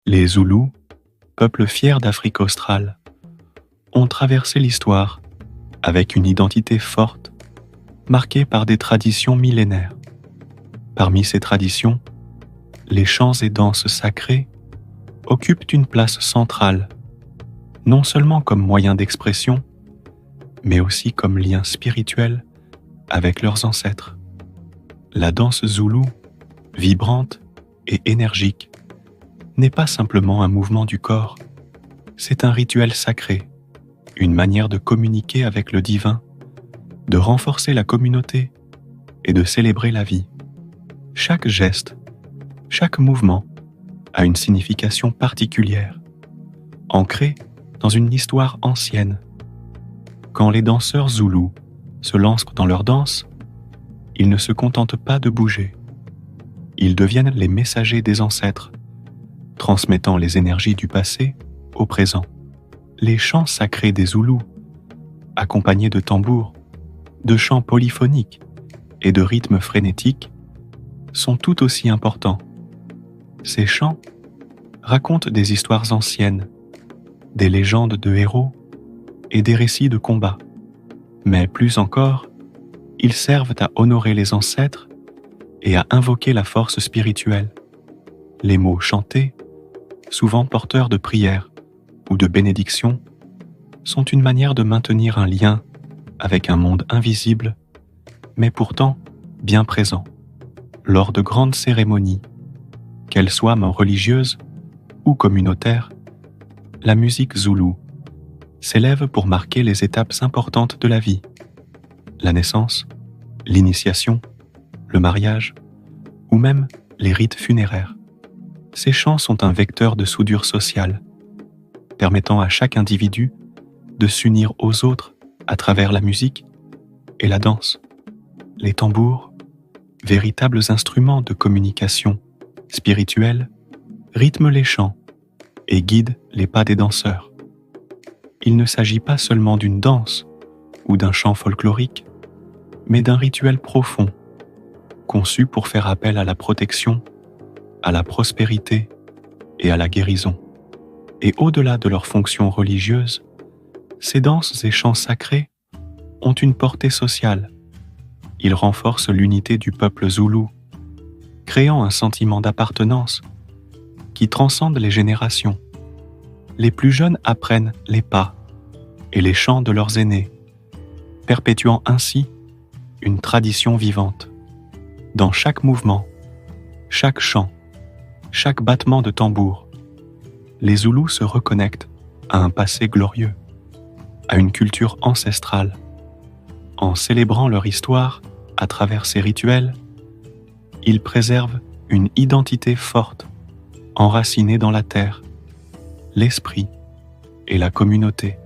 Les Zoulous, peuple fier d'Afrique australe, ont traversé l'histoire avec une identité forte, marquée par des traditions millénaires. Parmi ces traditions, les chants et danses sacrées occupent une place centrale, non seulement comme moyen d'expression, mais aussi comme lien spirituel avec leurs ancêtres. La danse zoulou, vibrante et énergique, n'est pas simplement un mouvement du corps, c'est un rituel sacré, une manière de communiquer avec le divin, de renforcer la communauté et de célébrer la vie. Chaque geste, chaque mouvement a une signification particulière, ancrée dans une histoire ancienne. Quand les danseurs zoulous se lancent dans leur danse, ils ne se contentent pas de bouger. Ils deviennent les messagers des ancêtres, transmettant les énergies du passé au présent. Les chants sacrés des Zoulous, accompagnés de tambours, de chants polyphoniques et de rythmes frénétiques, sont tout aussi importants. Ces chants racontent des histoires anciennes, des légendes de héros et des récits de combats. Mais plus encore, ils servent à honorer les ancêtres et à invoquer la force spirituelle. Les mots chantés, souvent porteurs de prières ou de bénédictions, sont une manière de maintenir un lien avec un monde invisible, mais pourtant bien présent. Lors de grandes cérémonies, qu'elles soient religieuses ou communautaires, la musique zoulou s'élève pour marquer les étapes importantes de la vie: la naissance, l'initiation, le mariage ou même les rites funéraires. Ces chants sont un vecteur de soudure sociale, permettant à chaque individu de s'unir aux autres à travers la musique et la danse. Les tambours, véritables instruments de communication spirituelle, rythment les chants et guident les pas des danseurs. Il ne s'agit pas seulement d'une danse ou d'un chant folklorique, mais d'un rituel profond, conçu pour faire appel à la protection, à la prospérité et à la guérison. Et au-delà de leur fonction religieuse, ces danses et chants sacrés ont une portée sociale. Ils renforcent l'unité du peuple zoulou, créant un sentiment d'appartenance qui transcende les générations. Les plus jeunes apprennent les pas et les chants de leurs aînés, perpétuant ainsi une tradition vivante. Dans chaque mouvement, chaque chant, chaque battement de tambour, les Zoulous se reconnectent à un passé glorieux, à une culture ancestrale. En célébrant leur histoire à travers ces rituels, ils préservent une identité forte, enracinée dans la terre, l'esprit et la communauté.